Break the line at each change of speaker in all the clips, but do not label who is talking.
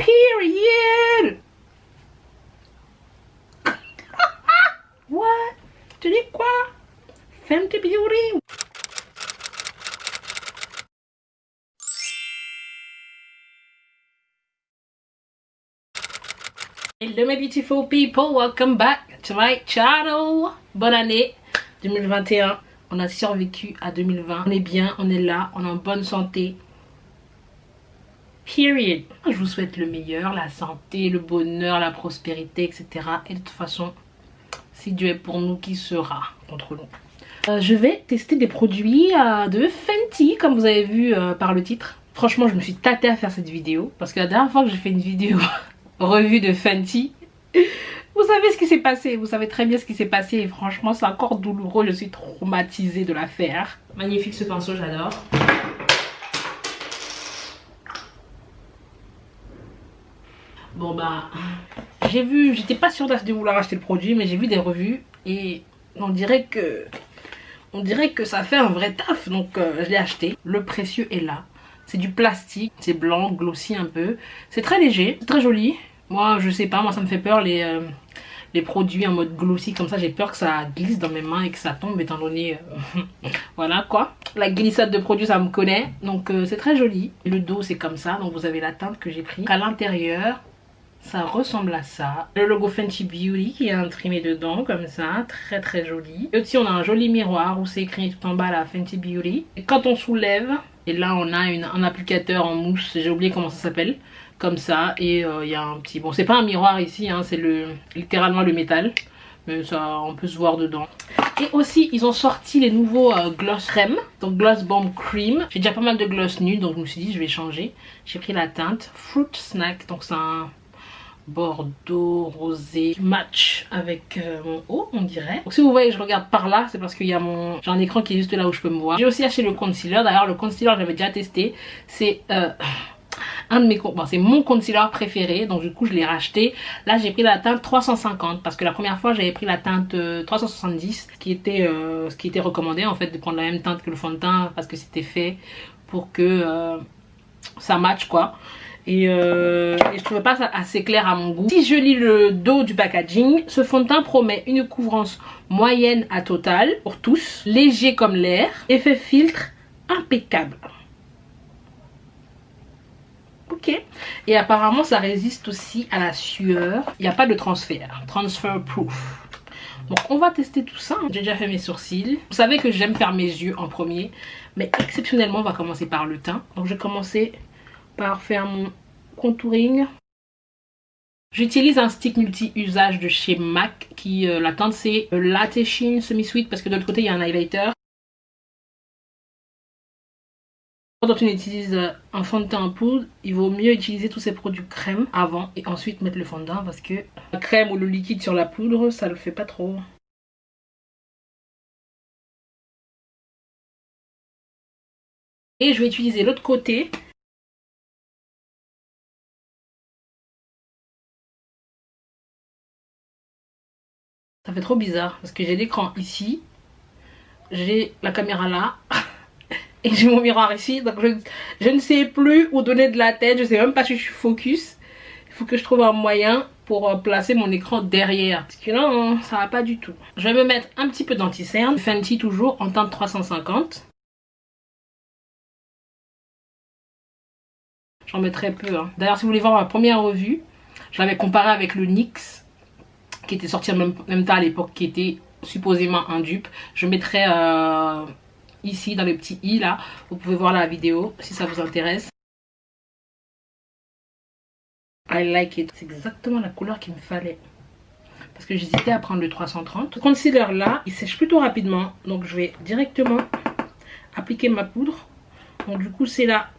Period. What? Tu dis quoi? Fenty Beauty. Hello my beautiful people, welcome back to my channel. Bonne année 2021. On a survécu à 2020. On est bien, on est là, on est en bonne santé. Period. Je vous souhaite le meilleur, la santé, le bonheur, la prospérité, etc. Et de toute façon, si Dieu est pour nous, qui sera contre nous? Je vais tester des produits de Fenty, comme vous avez vu par le titre. Franchement, je me suis tâtée à faire cette vidéo parce que la dernière fois que j'ai fait une vidéo revue de Fenty, vous savez ce qui s'est passé, vous savez très bien ce qui s'est passé et franchement c'est encore douloureux, je suis traumatisée de la faire. Magnifique ce pinceau, j'adore. Bon bah, j'ai vu, j'étais pas sûre de vouloir acheter le produit, mais j'ai vu des revues et on dirait que ça fait un vrai taf, donc je l'ai acheté. Le précieux est là, c'est du plastique, c'est blanc, glossy un peu, c'est très léger, c'est très joli. Moi je sais pas, moi ça me fait peur les produits en mode glossy comme ça, j'ai peur que ça glisse dans mes mains et que ça tombe étant donné voilà quoi, la glissade de produits ça me connaît, donc c'est très joli. Le dos c'est comme ça, donc vous avez la teinte que j'ai pris. À l'intérieur ça ressemble à ça, le logo Fenty Beauty qui est imprimé dedans comme ça, très très joli. Et aussi on a un joli miroir où c'est écrit tout en bas la Fenty Beauty. Et quand on soulève, et là on a un applicateur en mousse, j'ai oublié comment ça s'appelle, comme ça. Et il y a un petit, bon c'est pas un miroir ici hein, c'est littéralement le métal, mais ça on peut se voir dedans. Et aussi ils ont sorti les nouveaux gloss crème, donc gloss bomb cream. J'ai déjà pas mal de gloss nude, donc je me suis dit je vais changer. J'ai pris la teinte fruit snack, donc c'est un bordeaux rosé match avec mon haut on dirait. Donc si vous voyez je regarde par là, c'est parce qu'il y a j'ai un écran qui est juste là où je peux me voir. J'ai aussi acheté le concealer, d'ailleurs le concealer j'avais déjà testé, c'est un de mes, bon, c'est mon concealer préféré, donc du coup je l'ai racheté. Là j'ai pris la teinte 350 parce que la première fois j'avais pris la teinte 370 ce qui était recommandé en fait, de prendre la même teinte que le fond de teint parce que c'était fait pour que ça match quoi. Et je trouvais pas ça assez clair à mon goût. Si je lis le dos du packaging, ce fond de teint promet une couvrance moyenne à totale pour tous, léger comme l'air, effet filtre impeccable. Ok. Et apparemment ça résiste aussi à la sueur. Il n'y a pas de transfert proof. Donc on va tester tout ça. J'ai déjà fait mes sourcils. Vous savez que j'aime faire mes yeux en premier, mais exceptionnellement on va commencer par le teint. Donc je vais commencer par faire mon contouring. J'utilise un stick multi-usage de chez MAC qui la teinte c'est Latte Sheen Semi Sweet parce que de l'autre côté il y a un highlighter. Quand on utilise un fond de teint en poudre, il vaut mieux utiliser tous ces produits crème avant et ensuite mettre le fond de teint parce que la crème ou le liquide sur la poudre ça le fait pas trop. Et je vais utiliser l'autre côté. Ça fait trop bizarre parce que j'ai l'écran ici, j'ai la caméra là et j'ai mon miroir ici, donc je ne sais plus où donner de la tête, je sais même pas si je suis focus. Il faut que je trouve un moyen pour placer mon écran derrière parce que là ça va pas du tout. Je vais me mettre un petit peu d'anti-cerne, Fenty toujours en teinte 350. J'en mets très peu hein. D'ailleurs si vous voulez voir ma première revue, je l'avais comparé avec le NYX qui était sorti en même temps à l'époque, qui était supposément un dupe. Je mettrai ici dans le petit i là, vous pouvez voir la vidéo si ça vous intéresse. I like it, c'est exactement la couleur qu'il me fallait parce que j'hésitais à prendre le 330. Le concealer là il sèche plutôt rapidement, donc je vais directement appliquer ma poudre. Donc du coup c'est la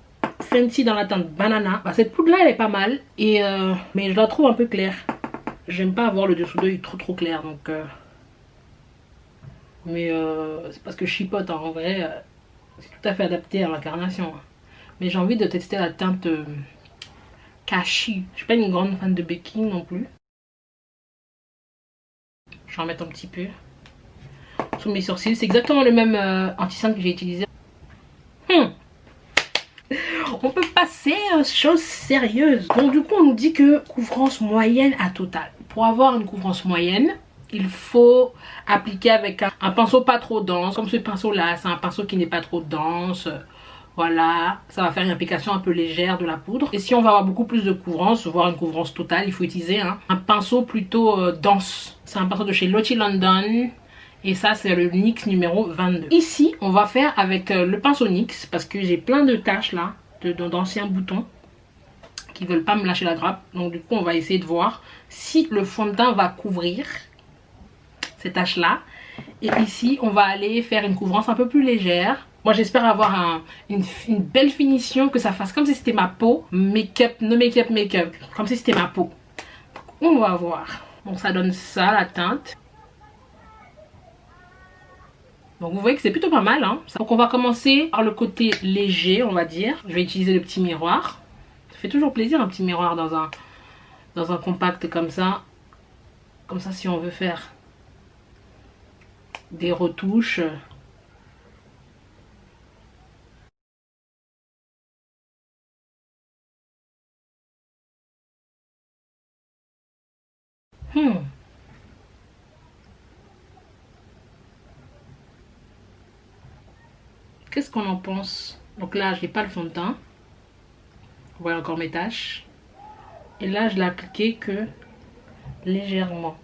Fenty dans la teinte banana. Bah, cette poudre là elle est pas mal et mais je la trouve un peu claire. J'aime pas avoir le dessous d'œil trop clair, donc mais c'est parce que je chipote hein. En vrai c'est tout à fait adapté à l'incarnation, mais j'ai envie de tester la teinte Kashi. Je suis pas une grande fan de baking non plus. Je vais en mettre un petit peu sous mes sourcils, c'est exactement le même anti-cerne que j'ai utilisé. On peut passer c'est chose sérieuse. Donc du coup on nous dit que couvrance moyenne à totale. Pour avoir une couvrance moyenne, il faut appliquer avec un pinceau pas trop dense. Comme ce pinceau là, c'est un pinceau qui n'est pas trop dense. Voilà, ça va faire une application un peu légère de la poudre. Et si on va avoir beaucoup plus de couvrance, voire une couvrance totale, il faut utiliser un pinceau plutôt dense. C'est un pinceau de chez Lottie London. Et ça, c'est le NYX numéro 22. Ici, on va faire avec le pinceau NYX. Parce que j'ai plein de taches là, d'anciens boutons qui veulent pas me lâcher la grappe. Donc du coup, on va essayer de voir si le fond de teint va couvrir ces taches là. Et ici, on va aller faire une couvrance un peu plus légère. Moi, j'espère avoir une belle finition, que ça fasse comme si c'était ma peau. Make-up, no make-up, make-up. Comme si c'était ma peau. On va voir. Donc, ça donne ça, la teinte. Donc, vous voyez que c'est plutôt pas mal. Hein. Donc, on va commencer par le côté léger, on va dire. Je vais utiliser le petit miroir. Ça fait toujours plaisir, un petit miroir dans un compact comme ça. Comme ça, si on veut faire des retouches... Qu'est-ce qu'on en pense? Donc là, je n'ai pas le fond de teint. Vous voyez encore mes taches. Et là, je l'ai appliqué que légèrement.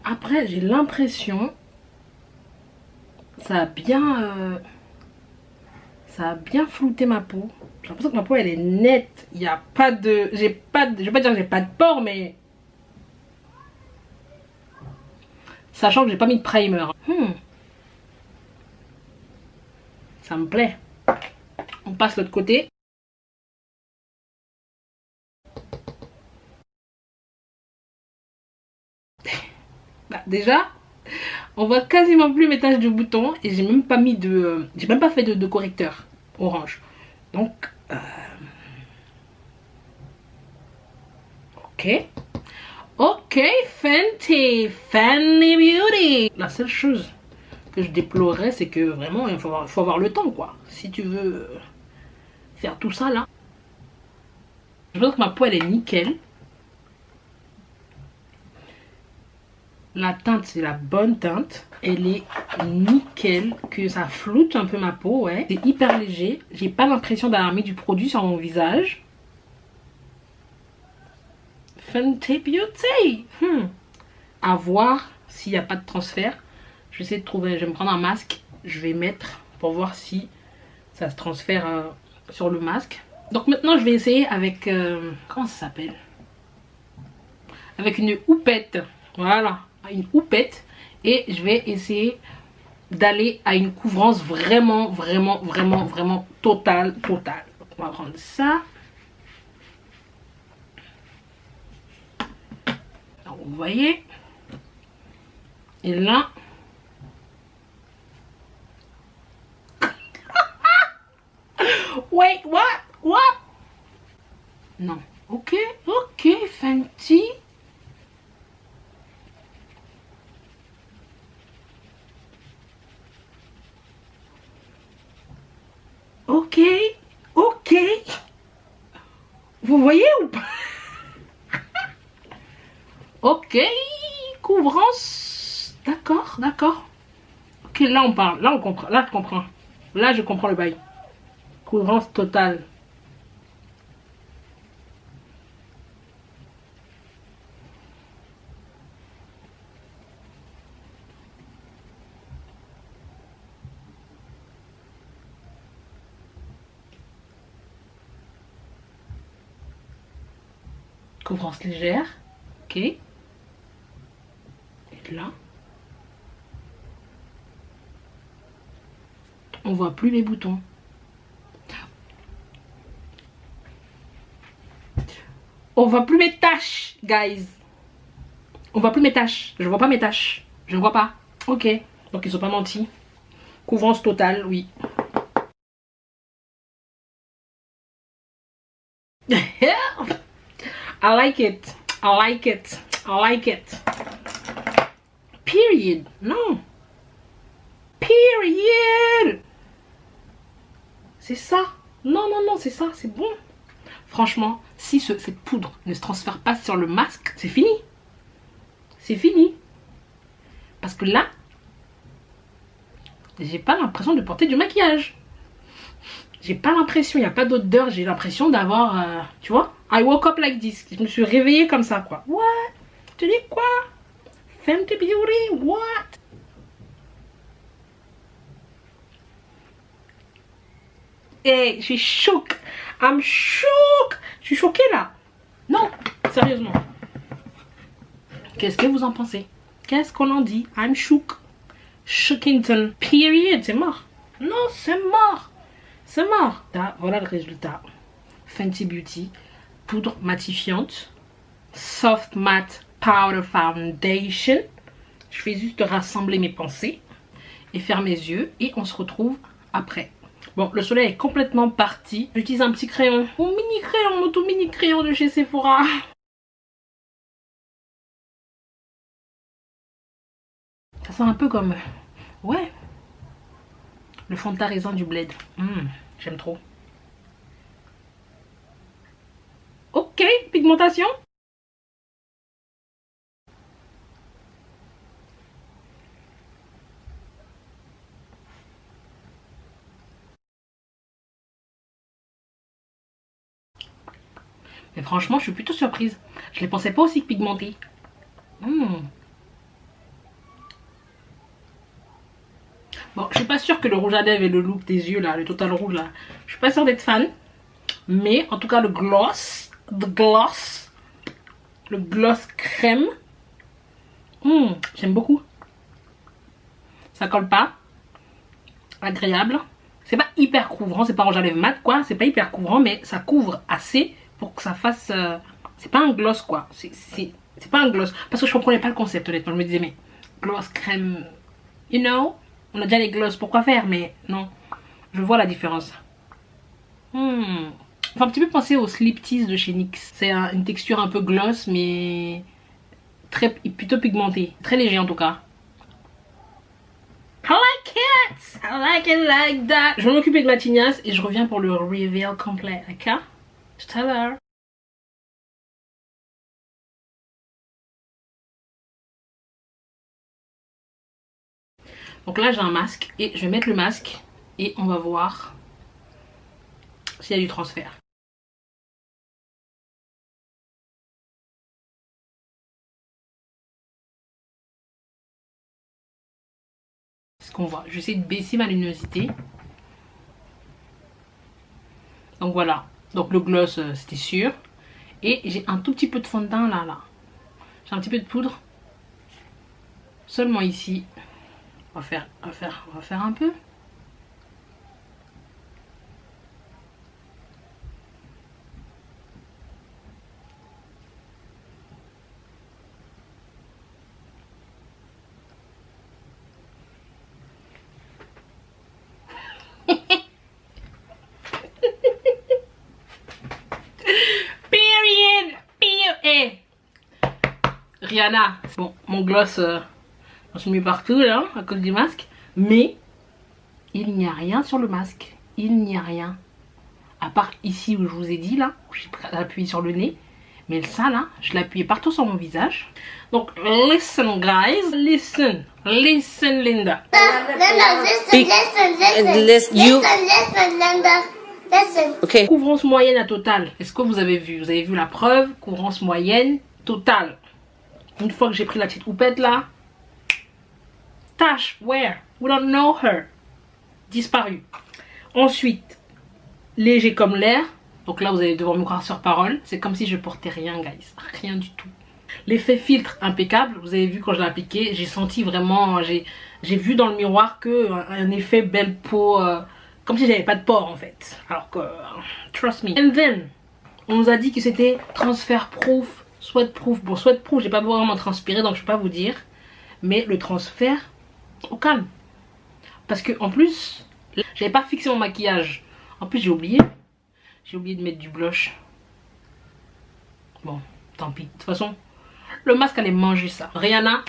Après, j'ai l'impression ça a bien flouté ma peau. J'ai l'impression que ma peau elle est nette. Il n'y a pas de... je vais pas dire que j'ai pas de pores, mais... Sachant que j'ai pas mis de primer. Ça me plaît. On passe l'autre côté. Bah, déjà, on voit quasiment plus mes taches de boutons et j'ai même pas mis de... j'ai même pas fait de correcteur orange. Donc... ok. Ok, Fenty Beauty. La seule chose que je déplorerais, c'est que vraiment, il faut avoir le temps, quoi. Si tu veux faire tout ça, là. Je pense que ma peau, elle est nickel. La teinte, c'est la bonne teinte. Elle est nickel. Que ça floute un peu ma peau, ouais. C'est hyper léger. J'ai pas l'impression d'avoir mis du produit sur mon visage. Fenty Beauty. À voir s'il n'y a pas de transfert. Je vais essayer de trouver, je vais me prendre un masque. Je vais mettre pour voir si ça se transfère sur le masque. Donc maintenant je vais essayer avec, comment ça s'appelle? Avec une houppette. Voilà, une houppette. Et je vais essayer d'aller à une couvrance vraiment totale. On va prendre ça. Alors, vous voyez. Et là... Wait, what? Non. Ok, Fenty. Ok. Vous voyez ou pas? Ok, couvrance. D'accord. Ok, là on parle, là on comprend, là je comprends. Là je comprends le bail. Couvrance totale. Couvrance légère. Ok. Et là. On voit plus les boutons. On voit plus mes taches, guys. On voit plus mes taches. Je vois pas mes taches. Je vois pas. Ok. Donc ils ont pas menti. Couvrance totale, oui. I like it. Period. Non. Period. C'est ça. Non, non, non, c'est ça, c'est bon. Franchement, si cette poudre ne se transfère pas sur le masque, c'est fini. C'est fini. Parce que là, j'ai pas l'impression de porter du maquillage. J'ai pas l'impression, il n'y a pas d'odeur, j'ai l'impression d'avoir, tu vois, I woke up like this. Je me suis réveillée comme ça, quoi. What? Tu dis quoi? Fenty Beauty, what? Hey, je suis choquée. I'm shook. Je suis choquée là. Non, sérieusement. Qu'est-ce que vous en pensez? Qu'est-ce qu'on en dit? I'm shook. Shookington. Period. C'est mort. Non, c'est mort. C'est mort. Voilà le résultat. Fenty Beauty. Poudre matifiante. Soft Matte Powder Foundation. Je vais juste rassembler mes pensées. Et faire mes yeux. Et on se retrouve après. Bon, le soleil est complètement parti. J'utilise un petit crayon. Mon mini crayon, mon tout mini crayon de chez Sephora. Ça sent un peu comme... Ouais. Le fond de raisin du bled. J'aime trop. Ok, pigmentation. Mais franchement, je suis plutôt surprise. Je les pensais pas aussi pigmentés. Bon, je suis pas sûre que le rouge à lèvres et le look des yeux là, le total rouge là, je suis pas sûre d'être fan. Mais en tout cas le gloss crème, j'aime beaucoup. Ça colle pas, agréable. C'est pas hyper couvrant, c'est pas rouge à lèvres mat quoi, c'est pas hyper couvrant, mais ça couvre assez pour que ça fasse. C'est pas un gloss quoi, c'est pas un gloss. Parce que je comprenais pas le concept honnêtement, je me disais mais gloss crème, you know. On a déjà les gloss, pourquoi faire? Mais non, je vois la différence. Enfin, un petit peu penser au Slip Tease de chez NYX. C'est une texture un peu gloss, mais plutôt pigmentée. Très léger en tout cas. I like it! I like it like that. Je vais m'occuper de ma tignasse et je reviens pour le reveal complet. D'accord? Tout à l'heure. Donc là j'ai un masque et je vais mettre le masque et on va voir s'il y a du transfert. Ce qu'on voit. Je vais essayer de baisser ma luminosité. Donc voilà. Donc le gloss c'était sûr. Et j'ai un tout petit peu de fond de teint là. J'ai un petit peu de poudre. Seulement ici. On va faire un peu. Rihanna. Bon, mon gloss, on se met partout là, à cause du masque. Mais, il n'y a rien sur le masque. Il n'y a rien. À part ici où je vous ai dit là, où j'ai appuyé sur le nez. Mais ça là, je l'ai appuyé partout sur mon visage. Donc, listen guys. Listen. Listen Linda.
Linda, listen, Linda. Listen.
Ok. Couvrance moyenne à totale. Est-ce que vous avez vu? Vous avez vu la preuve? Couvrance moyenne totale. Une fois que j'ai pris la petite houppette là. Tache, where? We don't know her. Disparu. Ensuite, léger comme l'air. Donc là, vous allez devoir me croire sur parole. C'est comme si je portais rien, guys. Rien du tout. L'effet filtre impeccable. Vous avez vu quand je l'ai appliqué, j'ai senti vraiment... J'ai vu dans le miroir que un effet belle peau... comme si j'avais pas de pores en fait. Alors que... trust me. And then, on nous a dit que c'était transfert proof, sweat proof. Bon, sweat proof, j'ai pas vraiment transpiré, donc je peux pas vous dire. Mais le transfert, au calme. Parce que en plus, j'avais pas fixé mon maquillage. En plus, j'ai oublié. J'ai oublié de mettre du blush. Bon, tant pis. De toute façon, le masque allait manger ça. Rihanna,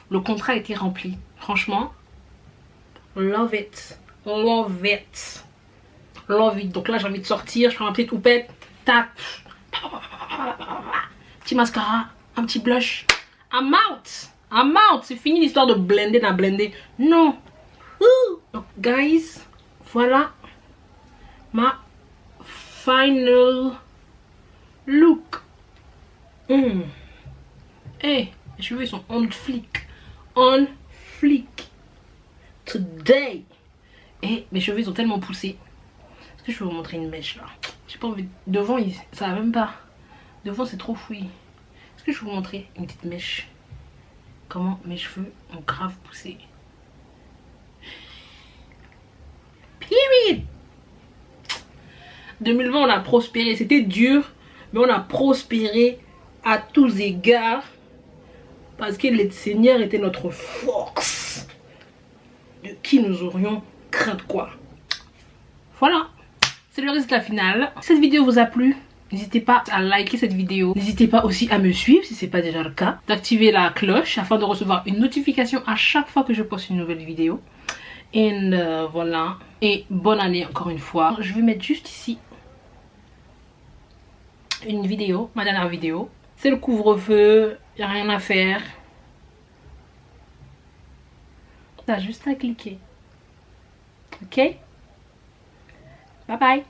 le contrat a été rempli. Franchement, love it. Love it. l'envie. Donc là, j'ai envie de sortir. Je prends ma petite houppette. Tac. Petit mascara. Un petit blush. I'm out. I'm out. C'est fini l'histoire de blender dans blender. Non. Donc, guys, voilà ma final look. Hey, les cheveux sont on flic. On flic. Today. Et mes cheveux sont tellement poussés. Est-ce que je peux vous montrer une mèche là? J'ai pas envie. Devant, ça va même pas. Devant, c'est trop fouillis. Est-ce que je peux vous montrer une petite mèche? Comment mes cheveux ont grave poussé. Period. 2020, on a prospéré. C'était dur, mais on a prospéré à tous égards. Parce que le Seigneur était notre force. De qui nous aurions craint quoi. Voilà. C'est le résultat final. Si cette vidéo vous a plu, n'hésitez pas à liker cette vidéo. N'hésitez pas aussi à me suivre si ce n'est pas déjà le cas. D'activer la cloche afin de recevoir une notification à chaque fois que je poste une nouvelle vidéo. Et voilà. Et bonne année encore une fois. Je vais mettre juste ici une vidéo, ma dernière vidéo. C'est le couvre-feu. Il n'y a rien à faire. T'as juste à cliquer. Ok? Bye bye.